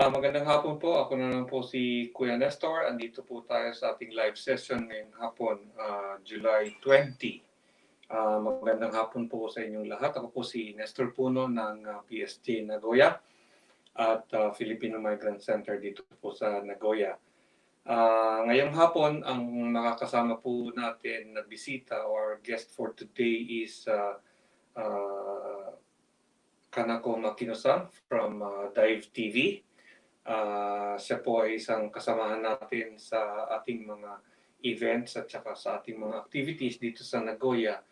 Magandang hapon po. Ako na lang po si Kuya Nestor. Andito po tayo sa ating live session ngayong hapon, July 20. Magandang hapon po sa inyong lahat. Ako po si Nestor Puno ng PSJ Nagoya at Filipino Migrant Center dito po sa Nagoya. Ngayong hapon, ang makakasama po natin na bisita or guest for today is Kanako Makino-san from Dive TV. Siya po ay isang kasamahan natin sa ating mga events at saka sa ating mga activities dito sa Nagoya.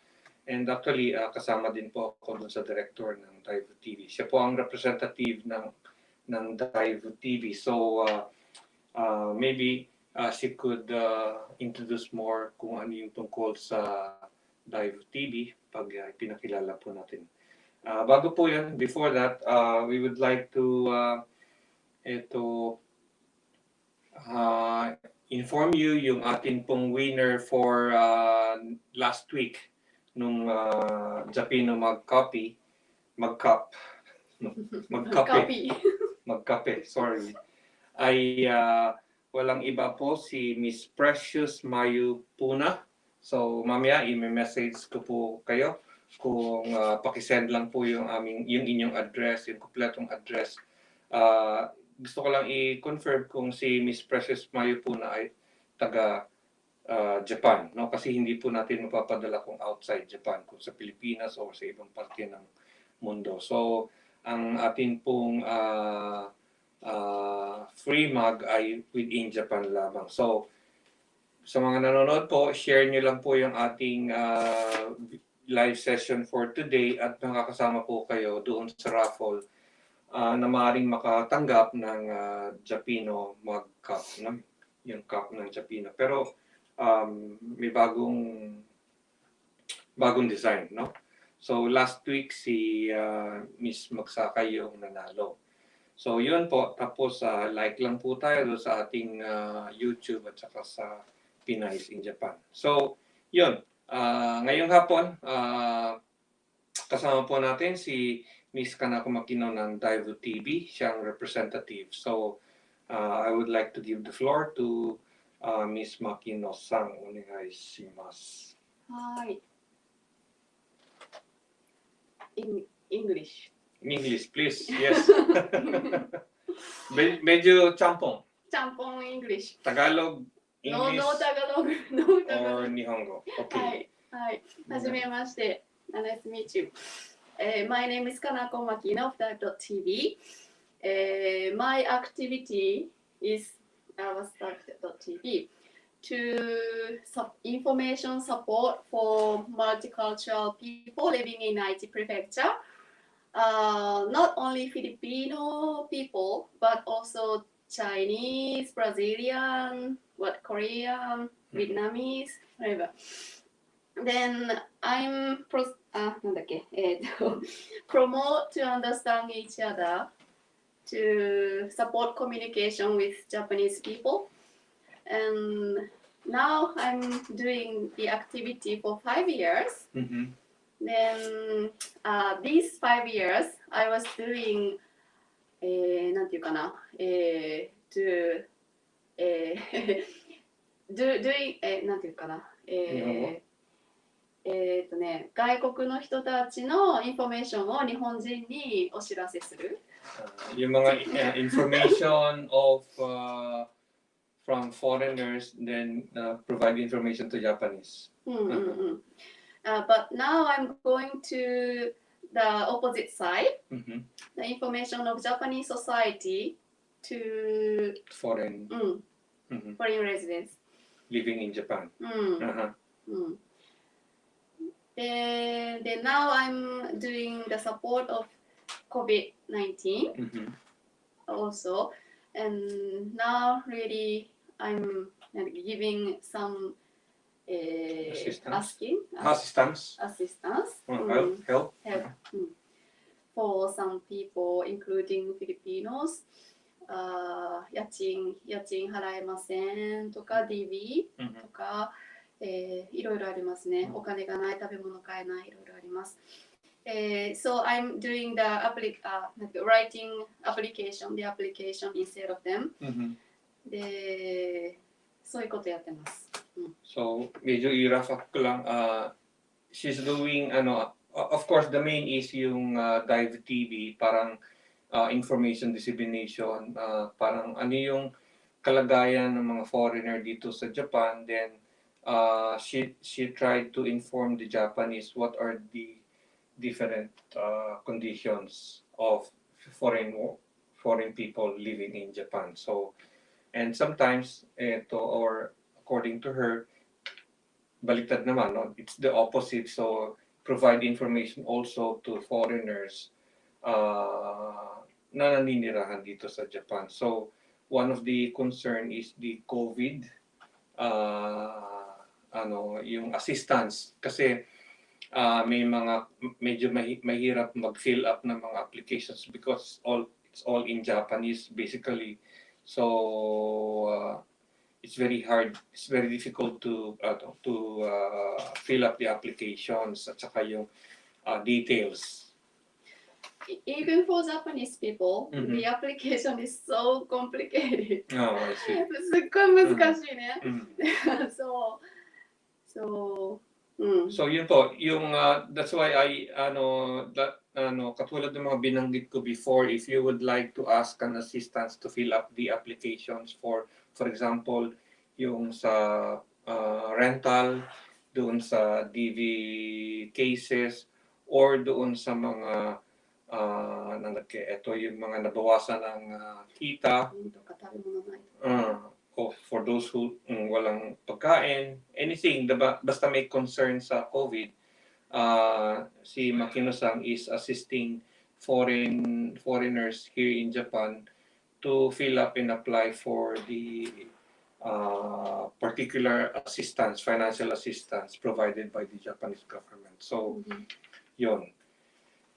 And actually, kasama din po ako dun sa director ng Dive TV. Siya po ang representative ng Dive TV. So, maybe she could introduce more kung ano yung tungkol sa Dive TV pag pinakilala po natin. Bago po yun, before that, we would like to inform you yung atin pong winner for last week nung Japino magkape, sorry, ay walang iba po si Miss Precious Mayu Puna. So mamaya i-message ko po kayo kung pakisend lang po yung inyong address, yung kumpletong address. Gusto ko lang i-confirm kung si Miss Precious Mayu Puna ay taga Japan, no? Kasi hindi po natin mapapadala kung outside Japan, kung sa Pilipinas o sa ibang parte ng mundo. So ang atin pong free mug ay within Japan lamang. So sa mga nanonood po, share nyo lang po yung ating live session for today at makakasama po kayo doon sa raffle na maaaring makatanggap ng Japino mug cup, no? Yung cup ng Japino. Pero may bagong design, no? So last week si Miss Magsakay yung nanalo. So yun po, tapos like lang po tayo doon sa ating YouTube at saka sa Pinays in Japan. So yun, ngayong hapon, kasama po natin si Miss Kanako Makino ng Dive TV, siyang representative. So I would like to give the floor to Miss Makino-san. Onegai shimasu. Hi. In English. English, please. Yes. Medyo champong. Champong English. Tagalog, English. No Tagalog. No Tagalog. Or Nihongo. Okay. Hi. Hajimemashite. Nice to meet you. My name is Kanako Makino of Dive.tv. My activity is Dive.tv to information support for multicultural people living in Aichi Prefecture. Not only Filipino people, but also Chinese, Brazilian, Korean, Vietnamese, whatever. Then I'm promote to understand each other, to support communication with Japanese people. And now I'm doing the activity for 5 years. Mm-hmm. Then these 5 years I was doing doing 外国の人たちのインフォメーションを日本人にお知らせする。Yung mga information of from foreigners, then provide information to Japanese. But now I'm going to the opposite side, the information of Japanese society to foreign residents living in Japan. Then now I'm doing the support of COVID-19 also, and now really I'm giving some assistance help for some people, including Filipinos. 家賃払えませんとか DV とか、いろいろありますね。お金がない、食べ物買えない、いろいろあります。So I'm doing the writing application, the application instead of them. で、そういうことやってます。So, medyo i-wrap up ko lang. She's doing, of course, the main is yung Dive TV, parang information dissemination, parang ano yung kalagayan ng mga foreigner dito sa Japan. Then, she tried to inform the Japanese what are the different conditions of foreign people living in Japan. So, and sometimes or according to her, baliktad naman, no? It's the opposite. So provide information also to foreigners na naninirahan dito sa Japan. So one of the concern is the COVID, yung assistance kasi may mga medyo mahirap mag-fill up ng mga applications because it's all in Japanese basically. So it's very hard, it's very difficult to fill up the applications at saka yung details. Even for Japanese people, the application is so complicated. Oh, I see. すっごい難しいね。So yun po, yung that's why katulad ng mga binanggit ko before, if you would like to ask an assistance to fill up the applications for example, yung sa rental, doon sa DV cases, or doon sa mga ito yung mga nabawasan ng kita, o for those who walang pagkain, anything, basta may concern sa COVID, si Makino-san is assisting foreigners here in Japan to fill up and apply for the particular assistance, financial assistance provided by the Japanese government. So, yun.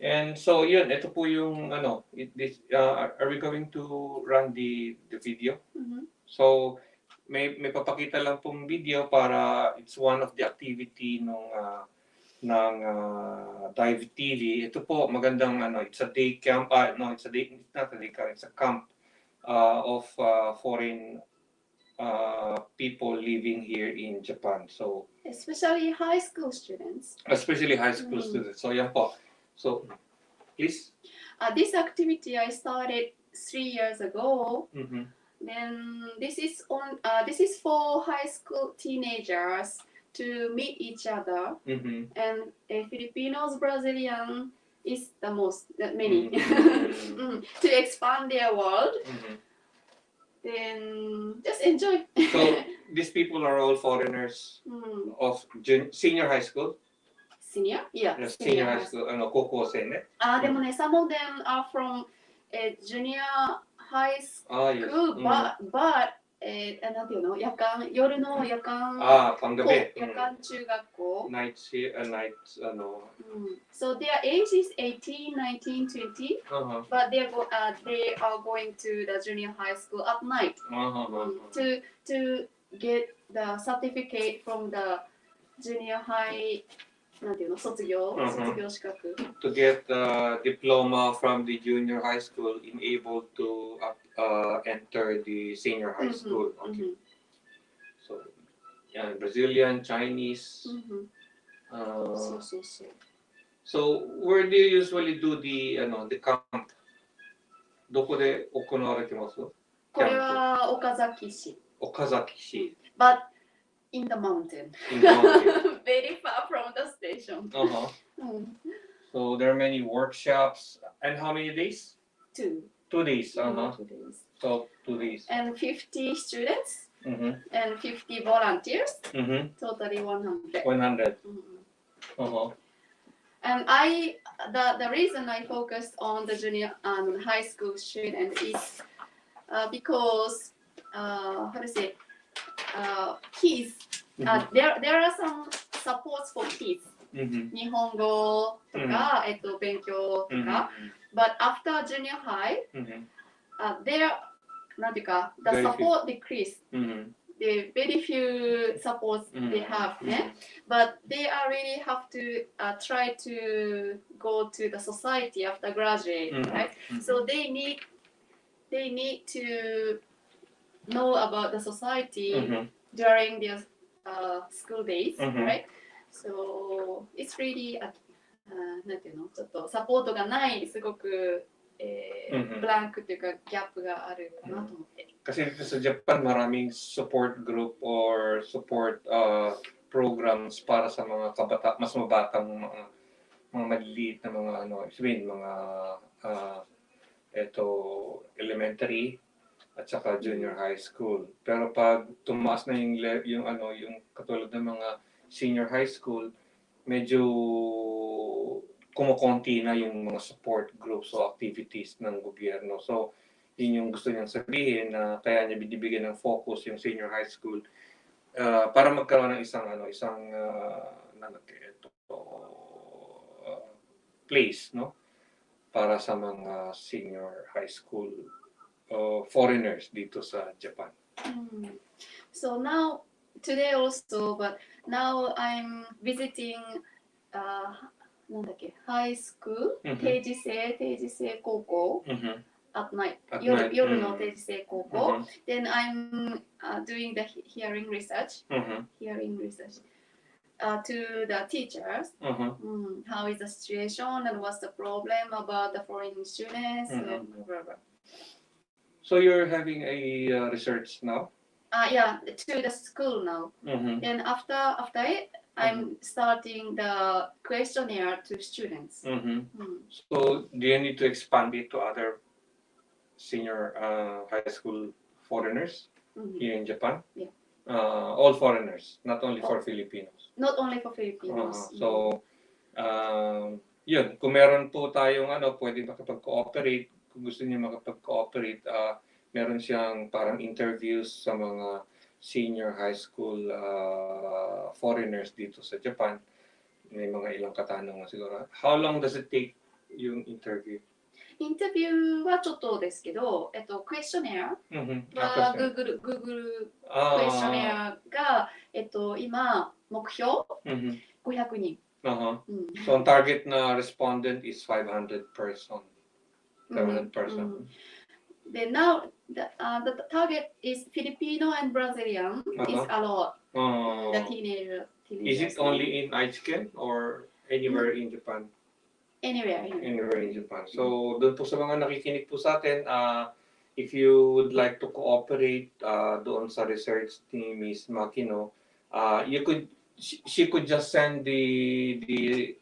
And so, yun, ito po yung are we going to run the video? So, may papakita lang pong video para it's one of the activity ng Dive TV. Ito po magandang it's a day camp. It's not a day camp. It's a camp of foreign people living here in Japan. So especially high school students. So yan po. So please. This activity I started 3 years ago. Then this is for high school teenagers to meet each other, and Filipinos, Brazilian is the most many to expand their world. Then just enjoy. So these people are all foreigners of senior high school. Senior? Yeah. Senior high school. 高校生ね。でもね、some of them are from junior high school, but なんていうの、夜の夜間、panggabi. 夜間中学校。Nights, So their age is 18, 19, 20, but they are going to the junior high school at night to get the certificate from the junior high. なんていうの、卒業資格。To get the diploma from the junior high school, in able to enter the senior high school. Okay. So, Brazilian, Chinese. So, where do you usually do the camp? どこで行われてます？これは岡崎市。岡崎市。But in the mountain. Very far from the station. So there are many workshops. And how many days? 2. 2 days. 2 days. So 2 days. And 50 students and 50 volunteers. Totally 100. 100. And the reason I focused on the junior and high school student is because how to say kids. There are some supports for kids. 日本語とか、勉強とか。But after junior high, there なんていうか the support decreased. the very few supports they have, but they are really have to try to go to the society after graduate, right? So they need to know about the society during their school days, right? So it's really なんていうの、ちょっとサポートがないすごく、ブランクというかギャップがあるかなと思って。Kasi dito sa Japan, maraming support group or support programs para sa mga mas mabatang mga maliliit na mga sabihin, mga elementary at saka junior high school. Pero pag tumaas na yung katulad ng mga senior high school, medyo kumukonti na yung mga support groups o activities ng gobyerno. So, yun yung gusto niyang sabihin na kaya niya binibigyan ng focus yung senior high school para magkaroon ng isang place, no? Para sa mga senior high school foreigners dito sa Japan. So now, today also, but now I'm visiting なんだっけ、high school 定時制高校 at night 夜の定時制高校 then I'm doing the hearing research to the teachers how is the situation and what's the problem about the foreign students and blah, blah. So you're having a research now? Yeah, to the school now. Then after it, I'm starting the questionnaire to students. So do you need to expand it to other senior high school foreigners here in Japan? Yeah. All foreigners, not only for Filipinos. Not only for Filipinos. So, yun, kung meron po tayong pwede makapag-cooperate, kung gusto niyo makapag-cooperate, meron siyang parang interviews sa mga senior high school foreigners dito sa Japan. May mga ilang katanungan siguro. How long does it take yung interview? インタビューはちょっとですけど、クエスチョネアは Google クエスチョネアが、今目標500人。So ang target na respondent is 500 person. 500 person. Then now the target is Filipino and Brazilian is a lot. The teenagers. Is it only in Aichiken or anywhere in Japan? Anywhere in Japan. So, doon po sa mga nakikinig po sa atin, if you would like to cooperate doon sa research ni Ms. Makino, she could just send the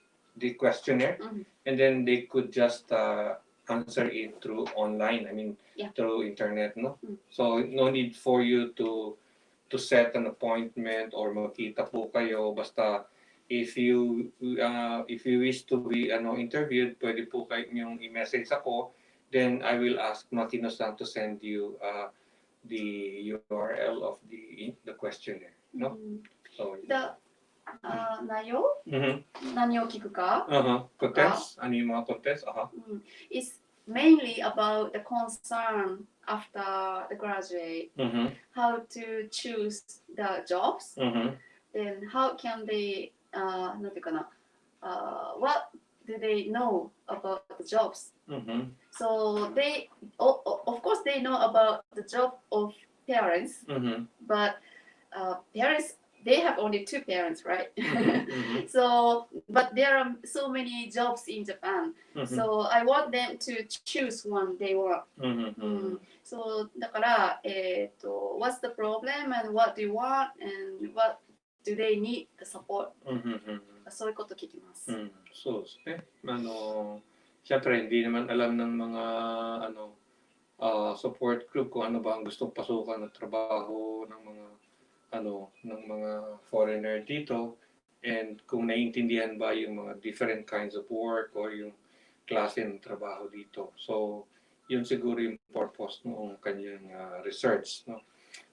questionnaire and then they could just answer it through online, through internet, no? So, no need for you to set an appointment or makita po kayo, basta if you wish to be interviewed, pwede po kayong i-message ako, then I will ask Makino-san to send you the URL of the questionnaire, no? So the 内容何を聞くか contents, ano yung mga contents? is mainly about the concern after the graduate, how to choose the jobs, then how can they what do they know about the jobs? So they, of course, they know about the job of parents, but parents, they have only 2 parents, right? So, but there are so many jobs in Japan. So I want them to choose one they want. So だから、what's the problem and what do you want and what do they need the support? そういうこと聞きます。そうですね。Siyempre, hindi naman alam ng mga support group kung ano ba ang gustong pasukan at trabaho ng mga foreigner dito, and kung naiintindihan ba yung mga different kinds of work or yung klase ng trabaho dito. So, yun siguro yung purpose ng kanyang research, no?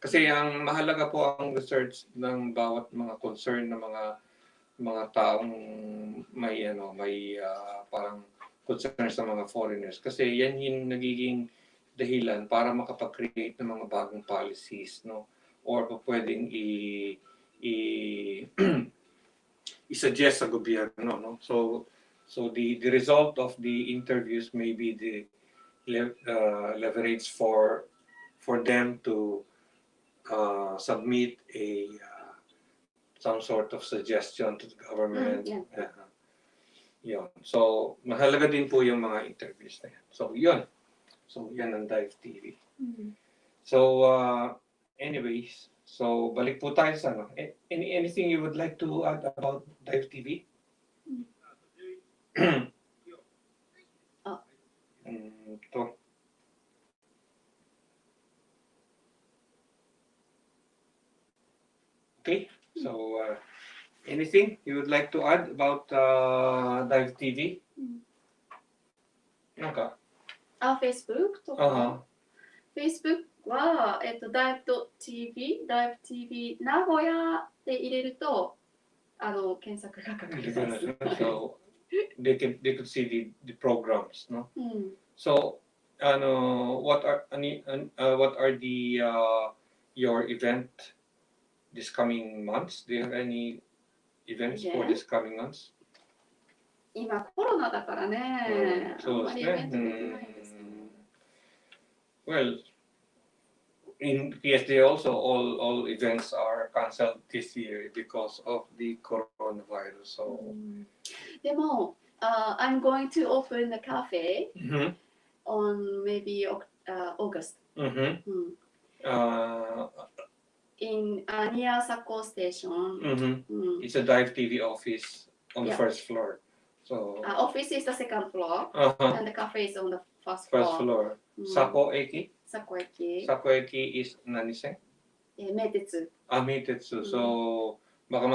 Kasi ang mahalaga po ang research ng bawat mga concern na mga taong may parang concern sa mga foreigners, kasi yan yung nagiging dahilan para makapag-create ng mga bagong policies, no, or pwedeng i i-suggest sa gobyerno, no? So the result of the interviews may be the leverage for them to submit some sort of suggestion to the government. Yun. So mahalaga din po yung mga interviews na yan. So yun. So yan ang Dive TV. So anyways, so balik po tayo sa ano. Anything you would like to add about Dive TV? Ito. Okay, so anything you would like to add about Dive TV? なんか Facebook とか、Facebook は、Dive.tv、Dive.tv 名古屋で入れると、検索がかかります。So they could see the programs, no? So what are the your event this coming months? Do you have any events for this coming months? 今コロナだからね。そうですね。Well, in PSD also all events are cancelled this year because of the coronavirus. So. でも、I'm going to open the cafe on maybe August. In near Sako Station. It's a Dive TV office on the first floor. So office is the second floor, and the cafe is on the first floor. Sako Eki? Sako Eki. Sako Eki is nani-sen? Meitetsu. Meitetsu. So baka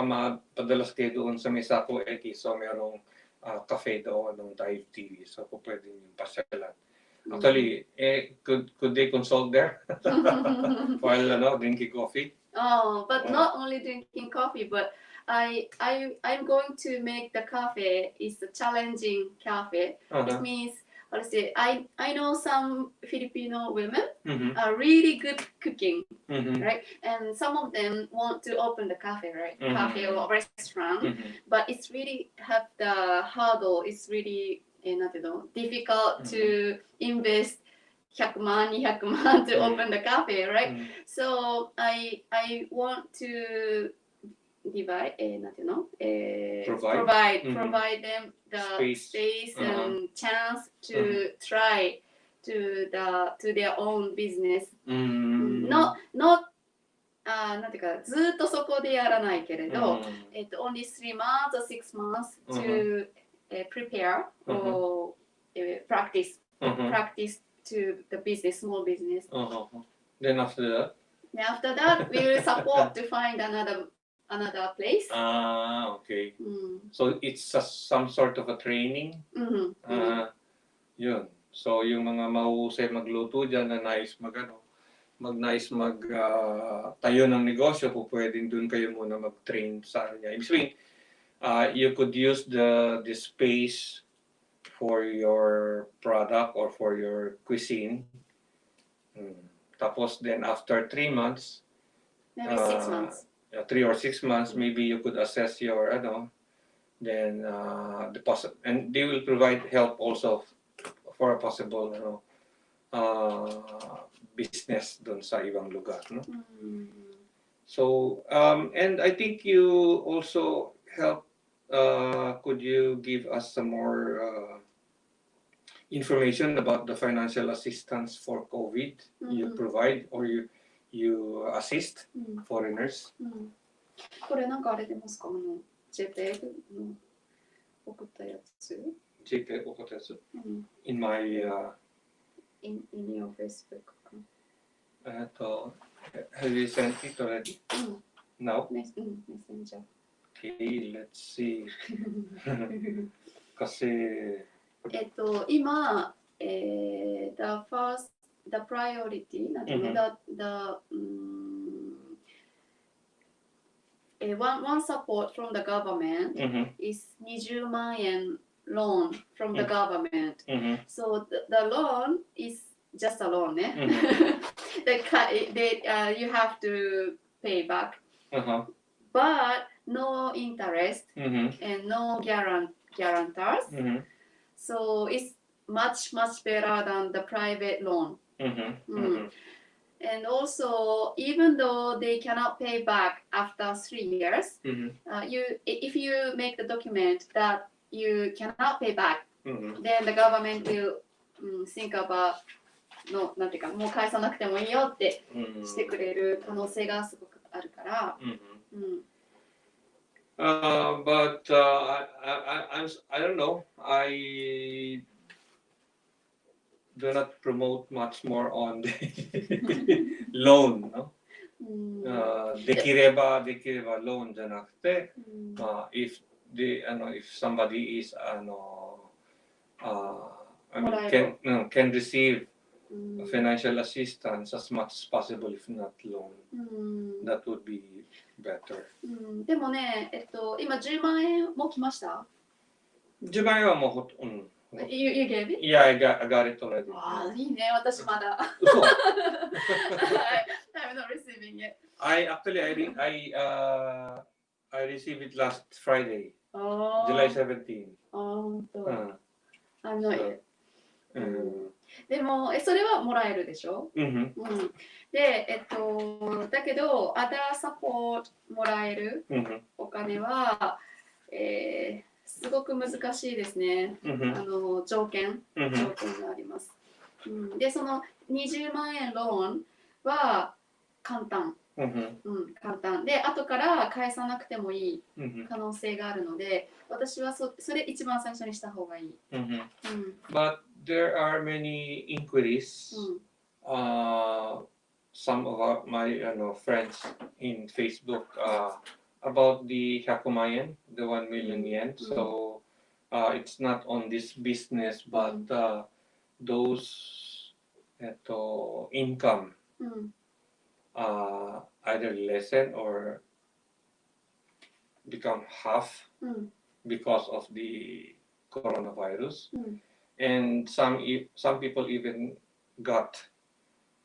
mapadalas kayo doon sa may Sako Eki. So merong cafe doon ng Dive TV. So pwede yung pasyalan. Actually, could they consult there while drinking coffee? Oh, but not only drinking coffee, but I'm going to make the cafe is a challenging cafe. It means I know some Filipino women are really good cooking, right? And some of them want to open the cafe, right? Cafe or restaurant, but it's really have the hurdle. It's really difficult to invest 100万, 200万 to open the cafe, right? So I want to provide them the space and chance to try to their own business. Not なんていうかずっとそこでやらないけれど、only 3 months or 6 months to prepare or practice to the business, small business. Then after that, we will support to find another place. Okay. So it's some sort of a training. Yun. So yung mga mahusay magluto dyan na nais tayo ng negosyo, po pwedeng dun kayo muna mag-train sa niya. Ibig sabihin, you could use the space for your product or for your cuisine. Tapos then after 3 months, maybe 6 months. 3 or 6 months, maybe you could assess your then deposit, and they will provide help also for a possible business dun sa ibang lugar, no? So and I think you also help. Could you give us some more information about the financial assistance for COVID you provide or you assist foreigners? これなんかあれ出ますか？JPEG の送ったやつ。JPEG 送ったやつ。In my in your Facebook. Have you sent it already? Now? Messenger. Okay, let's see. Kasi今the priority なんていうのone support from the government is 20万円 loan from the government. So the loan is just a loan, you have to pay back, Uh-huh. but no interest Mm-hmm. and no guarantors. Mm-hmm. So it's much better than the private loan. Mm-hmm. Mm. Mm-hmm. And also, even though they cannot pay back after 3 years, Mm-hmm. if you make the document that you cannot pay back, Mm-hmm. then the government will think about なんていうかもう返さなくてもいいよってしてくれる可能性がすごくあるから。Mm-hmm. But I don't know. I do not promote much more on the loan, no? できれば loan じゃなくて、if somebody is I mean can receive financial assistance as much as possible if not loan, that would be better. でもね、今10万円も来ました。10万円はもうYou gave it? Yeah, I got it already. ああ、いいね、私まだ。嘘I'm not receiving it. I received it last Friday, July 17. 本当。I'm not yet. でもそれはもらえるでしょ。で、だけど、other support もらえるお金は、すごく難しいですね。条件があります。で、その20万円ローンは簡単。簡単で、後から返さなくてもいい可能性があるので、私はそれ一番最初にした方がいい。But there are many inquiries. Some of my friends in Facebook about the Hyakumayen, the 1 million yen. So it's not on this business, but those income either lessen or become half because of the coronavirus. And some people even got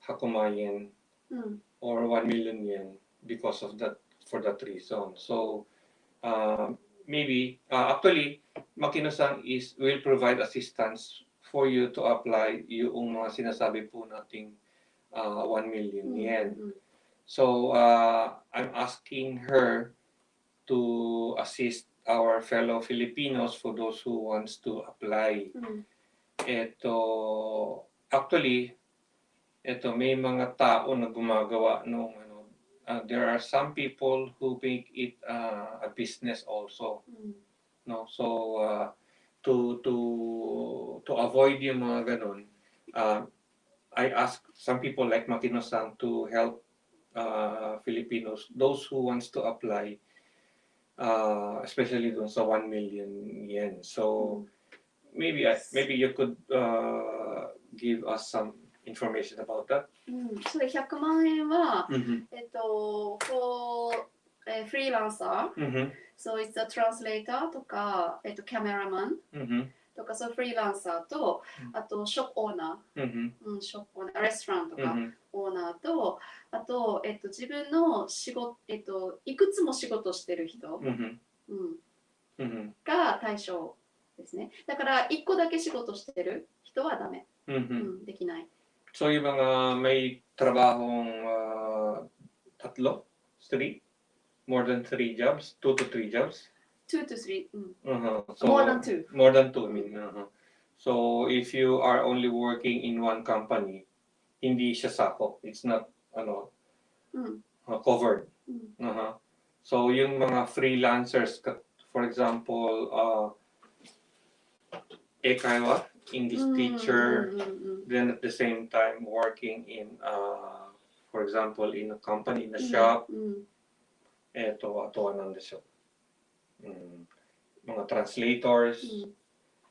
Hakumayen or 1 million yen because of that, for that reason. So maybe actually Makino-san will provide assistance for you to apply yung mga sinasabi po nating 1 million yen. So I'm asking her to assist our fellow Filipinos for those who wants to apply. Actually, may mga tao na gumagawa nung there are some people who make it a business also. No, so to avoid yung mga ganun, I ask some people like Makino-san to help Filipinos, those who wants to apply, especially dun sa 1 million yen. So maybe you could give us some information about that. それ100万円は、for freelancer, so it's a translator とか、cameraman とか、そうフリーランサーと、あとショップオーナー、ショップオーナー、レストランとかオーナーと、あと、自分の仕事、いくつも仕事してる人、が対象ですね。だから1個だけ仕事してる人はダメ、できない。So yung mga may trabahong tatlo, 3, more than 3 jobs, 2 to 3 jobs. 2 to 3. So, more than 2. More than 2, I mean. So if you are only working in one company, hindi siya sako. It's not covered. So yung mga freelancers, for example, Ekaiwa, English teacher, then at the same time working in, for example, in a company, in a shop, ato nan desyo. Mga translators.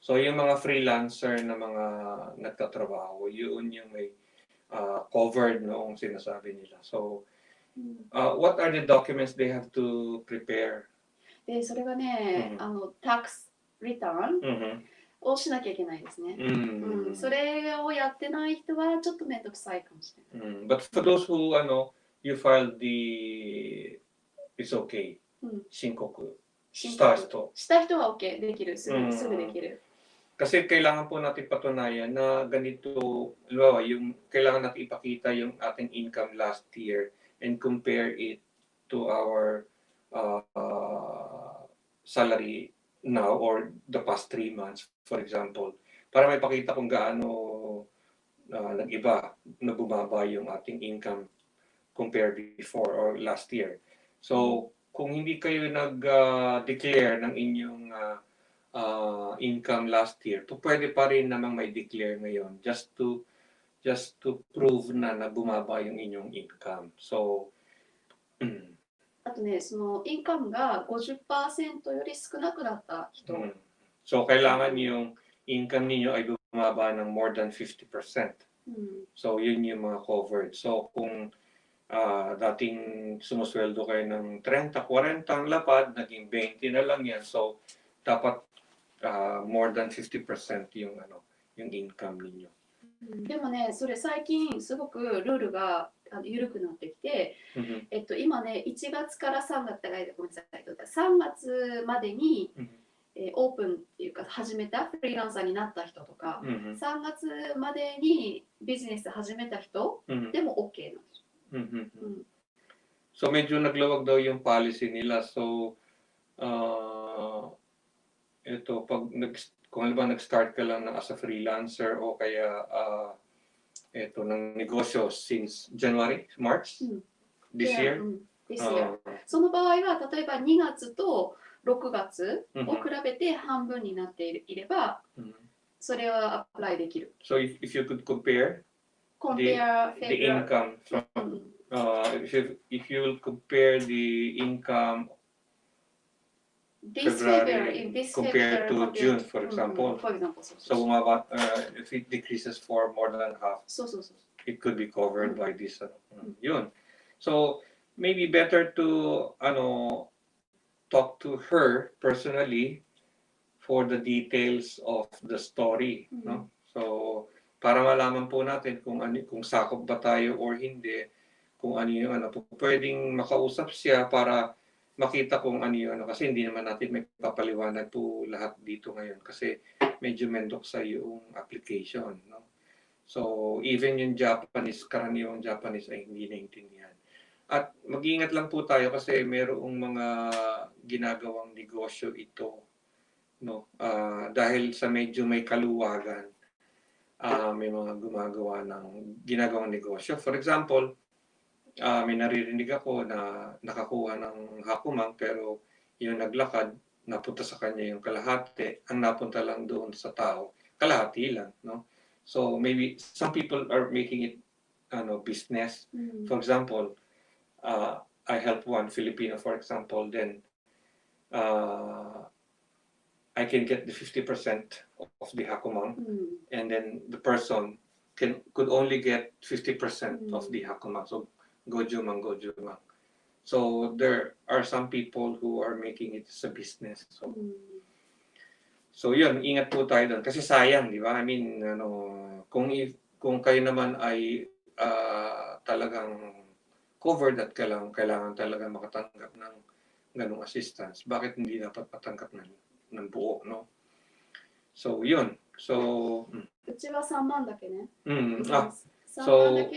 So yung mga freelancer na mga nagtatrabaho, yun yung may covered noong sinasabi nila. So what are the documents they have to prepare? でそれがね、tax return をしなきゃいけないですね。それをやってない人はちょっとめんどくさいかもしれない。But for those who you filed it's okay. 申告した人。した人は OK できる。すぐできる。Kasi kailangan po natin patunayan na ganito, halimbawa, yung kailangan natin ipakita yung ating income last year and compare it to our salary now or the past 3 months, for example, para may pakita kung gaano nag-iba, na bumaba yung ating income compared before or last year. So, kung hindi kayo nag-declare ng inyong income last year, to pwede pa rin namang may declare ngayon just to prove na bumaba yung inyong income. So, あとね、そのインカムが 50% より少なくなった人。So, kailangan yung income ninyo ay bumaba ng more than 50%. So, yun yung mga covered. So, kung dating sumusweldo kayo ng 30-40 ang lapad, naging 20 na lang yan. So, dapat more than 50% yung income ninyo. でもね、それ最近すごくルールが緩くなってきて、今ね、1月から3月、ごめんなさい、3月までに、オープンっていうか始めたフリーランサーになった人とか、3月までにビジネス始めた人でも OK なんですよ。So medyo nagluwag daw yung policy nila. So ito kung halimbawa nag-start ka lang as a freelancer o kaya ng negosyo since January, March this year. This year. その場合は例えば2月と6月を比べて半分になっていれば、それはアプライできる。So if you could compare the income from if you will compare the income February compared to June, for example. So if it decreases for more than half, it could be covered by this. Yun. So maybe better to talk to her personally for the details of the story, no? So para malaman po natin kung sakop ba tayo or hindi, kung ano yung pwedeng makausap siya para makita kung ano yun, kasi hindi naman natin may papaliwanag po lahat dito ngayon kasi medyo mendoksa yung application, no? So even yung Japanese, karaniwang Japanese ay hindi naintindihan. At mag-ingat lang po tayo kasi mayroong mga ginagawang negosyo ito, no? Dahil sa medyo may kaluwagan, may mga ginagawang negosyo. For example, may naririnig ako na nakakuha ng hakumang pero yung naglakad, napunta sa kanya yung kalahati, ang napunta lang doon sa tao, kalahati lang, no? So maybe some people are making it business. For example, I help one Filipino, for example, then I can get the 50% of the hakumang, and then the person could only get 50% of the hakumang. So Gojumang. So there are some people who are making it as a business. So yun, ingat po tayo doon. Kasi sayang, di ba? I mean, kung kayo naman ay talagang covered at kailangan talaga makatanggap ng ganong assistance, bakit hindi dapat patanggap ng buo, no? So yun. So うちは3万だけね。So,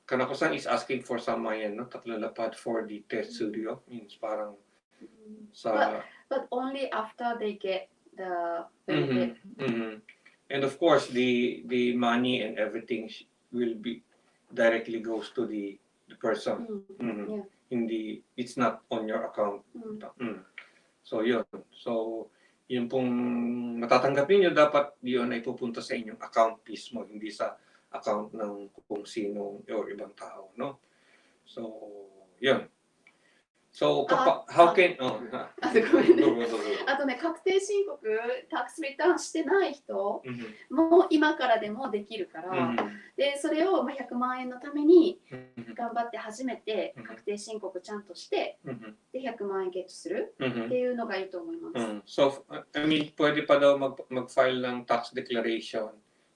Kanako-san is asking for some no? 3 for the test studio. Means parang But only after they get the benefit. And of course, the money and everything will be directly goes to the person. Yeah. It's not on your account. So yun. So yung pong matatanggap niyo dapat yun ay pupunta sa inyong account mismo, hindi sa account ng kung sino o ibang tao, no? So yun. So, Ah, how ah. can... あとごめんね。どうぞどうぞ。あとね、確定申告、タックスリターンしてない人うんも今からでもできるから、うんでそれをまあ100万円のためにうん頑張って初めて確定申告ちゃんとして、うんで100万円ゲットするうんっていうのがいいと思います。So, I mean, pwede pa daw mag-file ng tax declaration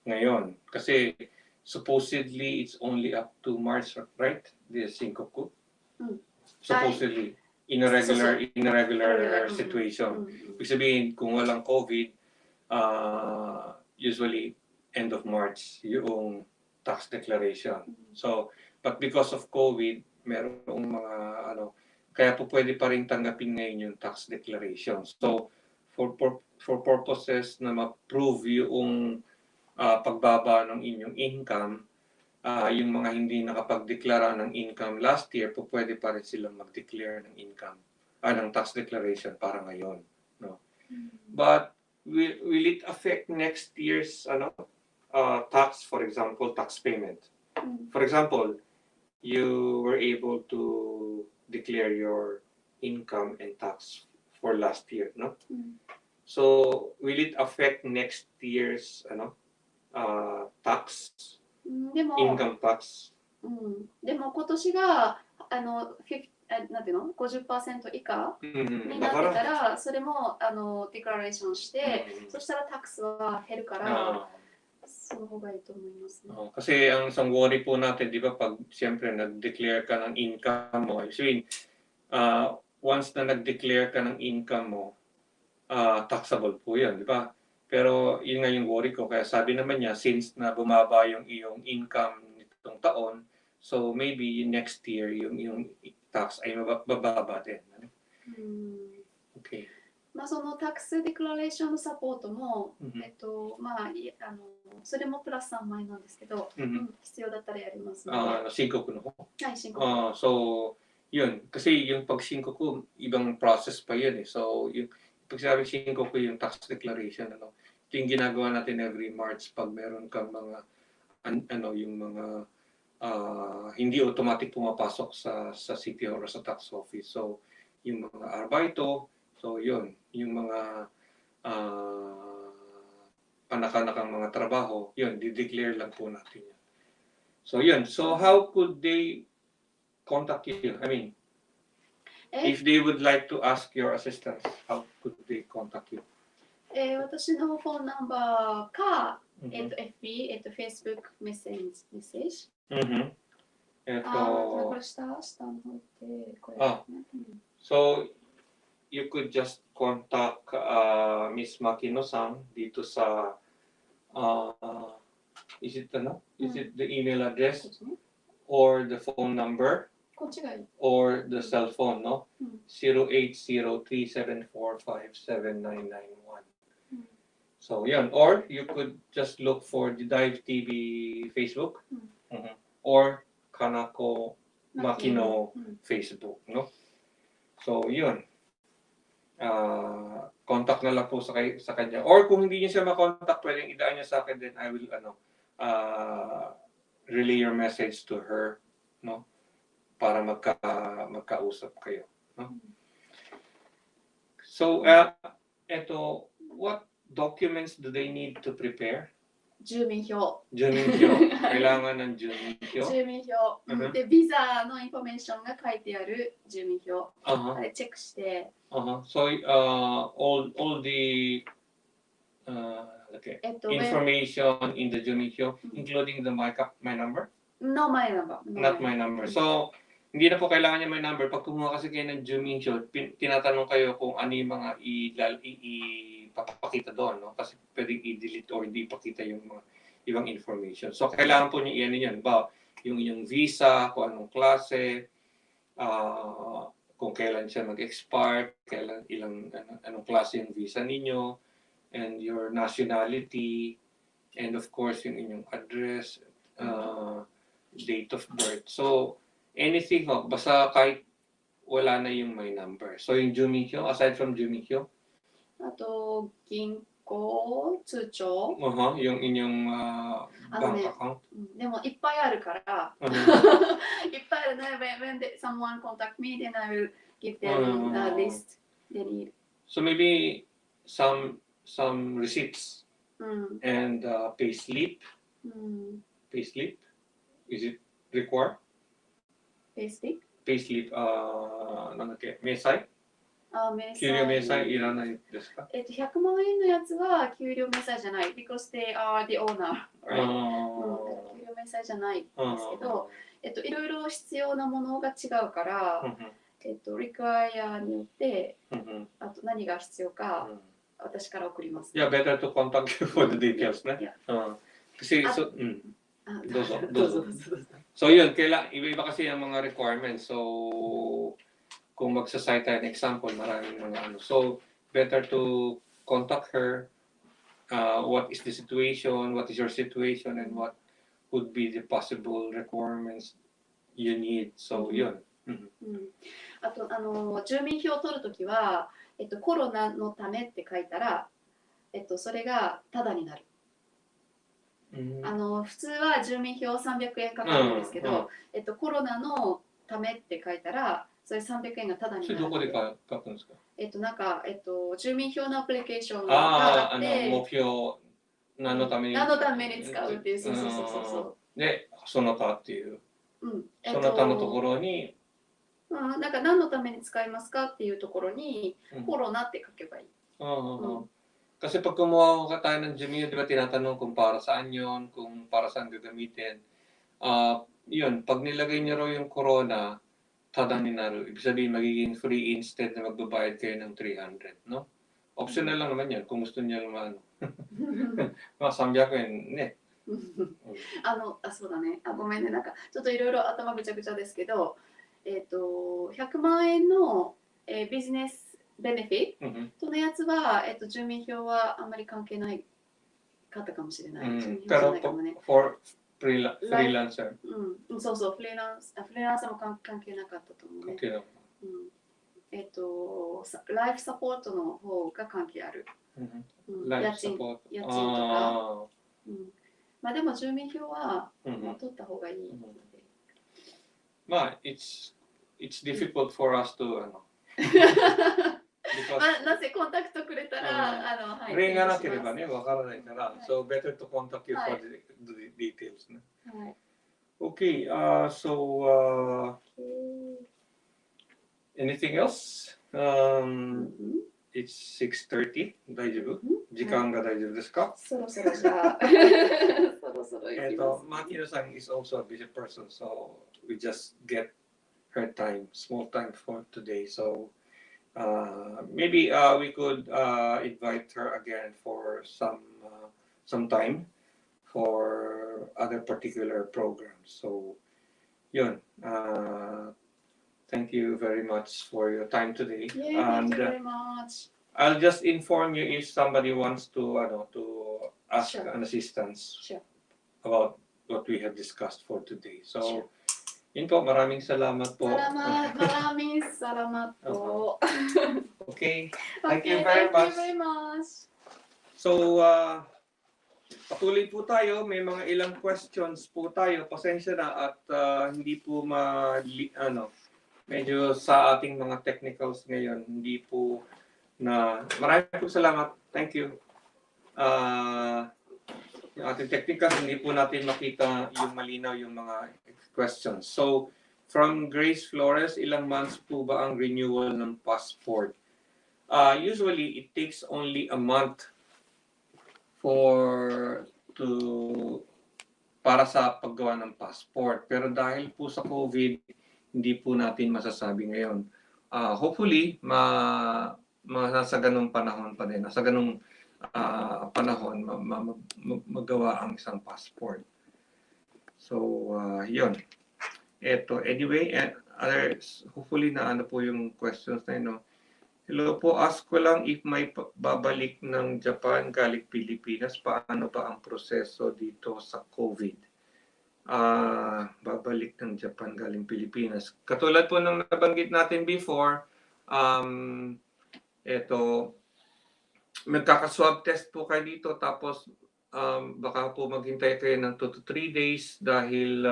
ngayon. Kasi supposedly it's only up to March, right? The 5 supposedly in a regular situation. Ibig sabihin, kung walang COVID, usually end of March yung tax declaration. So, but because of COVID, merong mga kaya po pwede pa rin tanggapin ngayon yung tax declaration. So, for purposes na ma-prove yung pagbaba ng inyong income, yung mga hindi nakapag-deklara ng income last year, po pwede pa rin silang mag-declare ng income, ng tax declaration para ngayon. No? But will it affect next year's tax, for example, tax payment? For example, you were able to declare your income and tax for last year, no? So will it affect next year's tax? でも income tax? でも今年がなんていうの 50% 以下になってたら、それもデクラレーションして、そしたらタックスは減るから、その方がいいと思いますね。Kasi ang isang worry po natin, di ba, pag siyempre nag-declare ka ng income mo, actually, once na nag-declare ka ng income mo, taxable po yun, di ba? Pero yun nga yung worry ko, kaya sabi naman niya, since na bumaba yung iyong income nitong taon, so maybe next year yung tax ay mababa din. Okay. まあそのタックスデクラレーションのサポートも、まあそれもプラス3万円なんですけど、必要だったらやりますね。申告の方? はい、申告。So, yun. Kasi yung pag-singkok ko, ibang process pa yun eh. So, yung pag sabi singkok ko yung tax declaration, ito yung ginagawa natin every March pag meron kang mga, yung mga hindi automatic pumapasok sa city or sa tax office. So, yung mga arbaito, so yun, yung mga panakanakang mga trabaho, yun, di-declare lang po natin yan. So, yun. So, how could they contact you? I mean, if they would like to ask your assistance, how could they contact you? 私のフォンナンバーか、FB、Facebook メッセージ。これ下の方で、これ。So, you could just contact Miss Makino-san dito sa, is it the email address or the phone number or the cell phone, no? 08037457991. So, yan. Or you could just look for the Dive TV Facebook or Kanako Makino Facebook, no? So, yun. Contact na lang po sa kanya. Or kung hindi niyo siya makontak, pwedeng idaan niya sa akin, then I will relay your message to her, no? Para magkausap kayo, no? So, what documents do they need to prepare? 住民票。Kailangan ng 住民票。住民票。で、ビザのインフォメーションが書いてある住民票。あれチェックして。So, all the information in the 住民票, including the my number? No, my number. Not my number. So, hindi na po kailangan niya my number. Pag kumuha kasi kayo ng 住民票, tinatanong kayo kung ano yung mga ipapakita doon, no? Kasi pwedeng i-delete or hindi ipakita yung mga ibang information. So, kailangan po niya iyan yan. Ba, yung visa, kung anong klase, kung kailan siya mag-expire, anong klase yung visa ninyo, and your nationality, and of course, yung inyong address, date of birth. So, anything, basta kahit wala na yung my number. So, yung 住民票, aside from 住民票? あと、銀行通帳 yung inyong bank ね account. でもいっぱいあるから、 Ano? いっぱいあるね。when someone contact me, then I will give them a list they need. So maybe some receipts うん。 and payslip. うん。 Payslip, is it required? ペースティック Payslip, なんだっけ、明細？明細。給料明細いらないですか？ 100万円のやつは給料明細じゃない。because they are the owner. Right? 給料明細じゃないんですけど、いろいろ必要なものが違うから、require によって、あと何が必要か、私から送ります。Yeah, better to contact you for the details ね。Kasi,どうぞ。So yun, iba-iba kasi ang mga requirements. So, kung magsasite tayo ng example, maraming mga ano. So, better to contact her. What is the situation? What is your situation? And what would be the possible requirements you need? So, yun. あと住民票を取るときは、コロナのためって書いたら、それがタダになる。普通は住民票300円かかるんですけど、コロナのためって書いたら、それ300円がタダになる。それどこで書くんですか？なんか住民票のアプリケーションがあって、目標何のために使うっていう、そう。で、その他っていう、その他のところに、なんか何のために使いますかっていうところに、コロナって書けばいい。Kasi pag kumuha ka tayo ng Gmail, di ba tinatanong kung para saan yun, kung para saan gagamitin. Yun, pag nilagay niyo raw yung corona, tada ni Naru, ibig sabihin magiging free instead na magbabayad kayo ng 300, no? Optional lang naman yan, kung gusto niyo naman. Mga 300円ね。そうだね。ごめんね、なんかちょっといろいろ頭ぐちゃぐちゃですけど、100万円の、ビジネスベネフィットのやつは、住民票はあんまり関係ないかったかもしれない。Pero for freelancer? そう、フリーランサーも関係なかったと思うね。ライフサポートの方が関係ある。家賃とか。まあでも住民票は取った方がいいので。まあ、it's difficult for us to なぜコンタクトくれたら、例がなければね、わからないから、so better to contact you for the details ね。Okay, so anything else? It's 6:30. 大丈夫？時間が大丈夫ですか？そろそろじゃあ。そろ行きます。Makino-san is also a busy person, so we just get her time, small time for today. So maybe we could invite her again for some time for other particular programs. So, yun. Thank you very much for your time today. Yeah, thank you very much. I'll just inform you if somebody wants to ask an assistance about what we have discussed for today. So, yun po, maraming salamat po. Maraming salamat po. Okay. Thank you very much. So, patuloy po tayo. May mga ilang questions po tayo. Pasensya na at hindi po medyo sa ating mga technicals ngayon, hindi po na maraming po salamat. Thank you. Yung ating technicals, hindi po natin makita yung malinaw yung mga questions. So, from Grace Flores, ilang months po ba ang renewal ng passport? Usually, it takes only a month para sa paggawa ng passport. Pero dahil po sa COVID, hindi po natin masasabi ngayon. Hopefully, sa ganung panahon pa din. Sa ganung panahon, magawa ang isang passport. So, yun. Eto, anyway, hopefully na po yung questions na yun. No? Hello po, ask ko lang if may babalik ng Japan galing Pilipinas, paano ba ang proseso dito sa COVID? Babalik ng Japan galing Pilipinas. Katulad po ng nabanggit natin before, magkaka-swab test po kayo dito, tapos baka po maghintay kayo ng 2 to 3 days dahil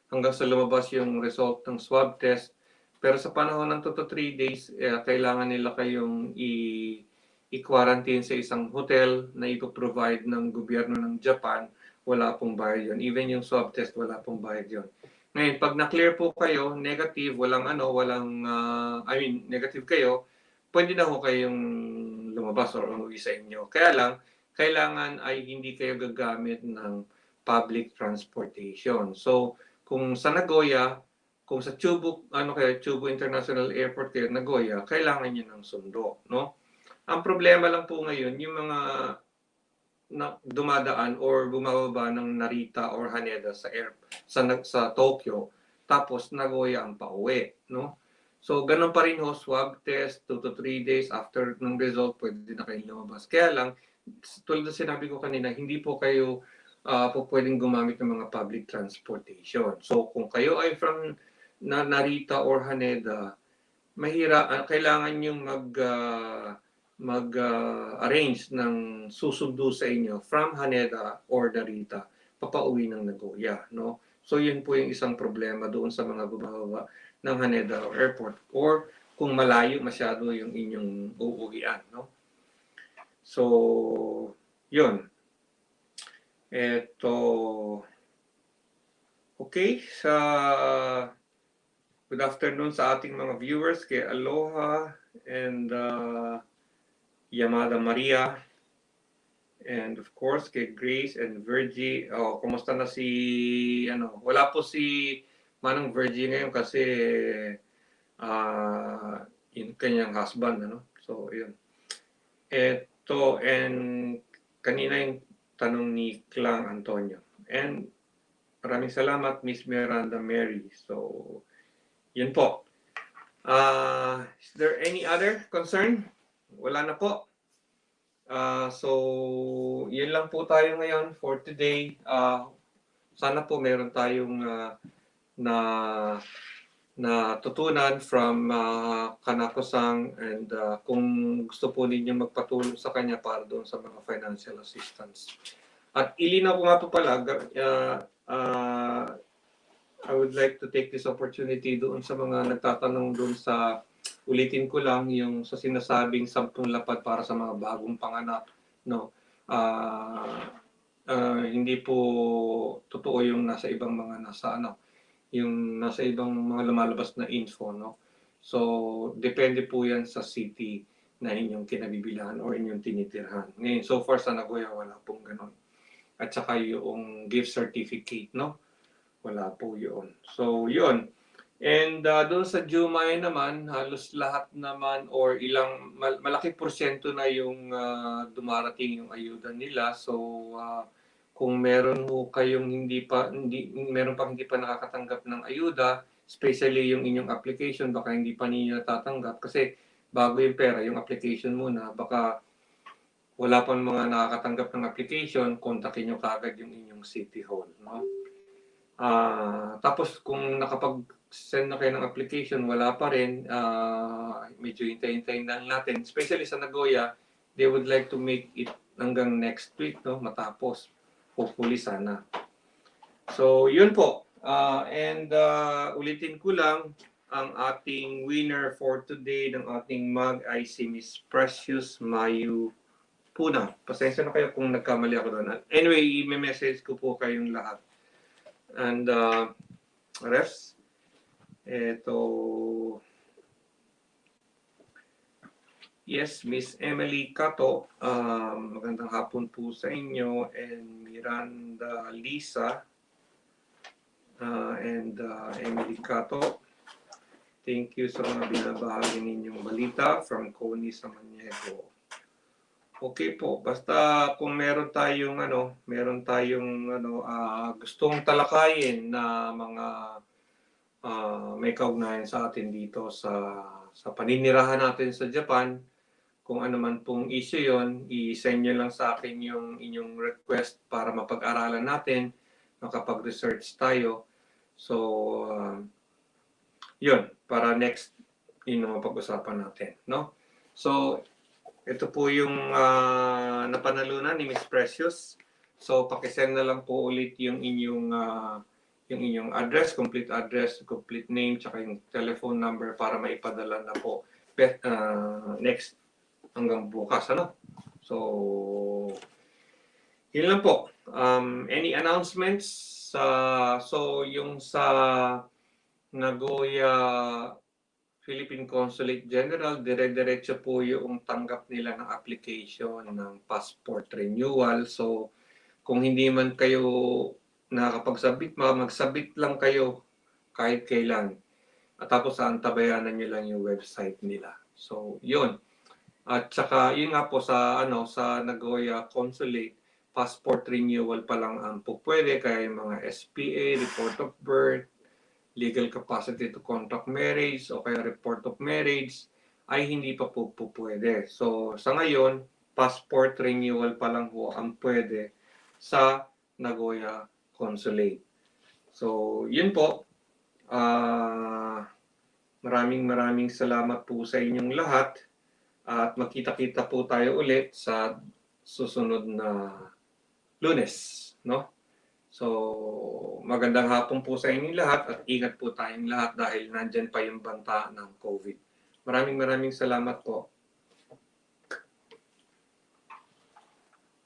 hanggang sa lumabas yung result ng swab test. Pero sa panahon ng 2 to 3 days, kailangan nila kayong i-quarantine sa isang hotel na ipoprovide ng gobyerno ng Japan. Wala pong bayad yun. Even yung swab test, wala pong bayad yun. Ngayon, pag na-clear po kayo, negative, negative kayo, pwede na ho kayong lumabas or umuwi sa inyo. Kaya lang, kailangan ay hindi kayo gagamit ng public transportation. So, kung sa Nagoya, kung sa Chubu International Airport kayo, Nagoya, kailangan niyo ng sundo, no? Ang problema lang po ngayon, yung mga dumadaan or bumababa ng Narita or Haneda sa Tokyo, tapos Nagoya ang pauwi, no? So, ganun pa rin ho, swab test, 2 to 3 days after ng result, pwede na kayo lumabas. Kaya lang, tulad na sinabi ko kanina, hindi po kayo po pwedeng gumamit ng mga public transportation. So, kung kayo ay from Narita or Haneda, kailangan yung mag-arrange ng susundo sa inyo from Haneda or Narita, papauwi ng Nagoya, no? So, yun po yung isang problema doon sa mga bumababa ng Haneda or airport, or kung malayo masyado yung inyong uuwian, no? So, yun. Okay, good afternoon sa ating mga viewers, kay Aloha and Yamada Maria, and of course kay Grace and Virgie. Kumusta na wala po si Manang Virgie ngayon kasi yung kanyang husband, so yun. And kanina yung tanong ni Clang Antonio, and maraming salamat Miss Miranda Mary. So yun po. Is there any other concern? Wala na po. So yun lang po tayo ngayon for today. Sana po meron tayong natutunan from Kanako-san, and kung gusto po ninyo magpatulong sa kanya para doon sa mga financial assistance. At ilinaw ko nga po pala, I would like to take this opportunity doon sa mga nagtatanong doon sa, ulitin ko lang yung sa sinasabing 10 lapad para sa mga bagong panganak, no? Hindi po totoo yung nasa ibang mga yung nasa ibang mga lumalabas na info, no? So, depende po yan sa city na inyong kinabibilan or inyong tinitirhan. Ngayon, so far sa Nagoya, wala pong ganon. At saka yung gift certificate, no? Wala po yun. So, yun. And doon sa Jumay naman, halos lahat naman or malaki porsyento na yung dumarating yung ayuda nila. So, kung meron mo kayong meron pang hindi pa nakakatanggap ng ayuda, especially yung inyong application, baka hindi pa ninyo natatanggap kasi bago yung pera, yung application muna, baka wala pang mga nakakatanggap ng application, kontakin nyo kaagad yung inyong city hall, no? Tapos kung nakapag-send na kayo ng application, wala pa rin, medyo hintayin lang natin, especially sa Nagoya, they would like to make it hanggang next week, no, matapos. Hopefully sana. So, yun po. And ulitin ko lang, ang ating winner for today ng ating mug ay si Miss Precious Mayu Puna. Pasensya na kayo kung nagkamali ako doon. Anyway, i-message ko po kayong lahat. And refs, yes, Miss Emily Cato, magandang hapon po sa inyo, and Miranda Lisa, and Emily Cato. Thank you sa mga binabahagi ninyong balita from Coney sa Maniego. Okay po, basta kung meron tayong gustong talakayin na mga may kaugnayan sa atin dito sa paninirahan natin sa Japan, kung ano man pong issue yon, i-send nyo lang sa akin yung inyong request para mapag-aralan natin, makapag-research tayo. So, yun, para next, mapag-usapan natin, no? So, Ito po yung napanalunan ni Miss Precious. So, pakisend na lang po ulit yung inyong address, complete name, tsaka yung telephone number para maipadala na po next hanggang bukas. Ano? So, yun lang po. Any announcements? So, yung sa Nagoya Philippine Consulate General, dire-diretso po yung tanggap nila ng application ng passport renewal. So, kung hindi man kayo nakakapagsabit, magsabit lang kayo kahit kailan. At tapos antabayanan nyo lang yung website nila. So, yun. At saka, yun nga po sa Nagoya Consulate, passport renewal pa lang ang po pwede, kaya yung mga SPA, report of birth, legal capacity to contract marriage o kaya report of marriage ay hindi pa po pwede. So sa ngayon, passport renewal pa lang po ang pwede sa Nagoya Consulate. So yun po. Maraming salamat po sa inyong lahat at magkita-kita po tayo ulit sa susunod na Lunes, no? So, magandang hapon po sa inyong lahat at ingat po tayong lahat dahil nandyan pa yung banta ng COVID. Maraming salamat po.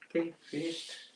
Okay, finished.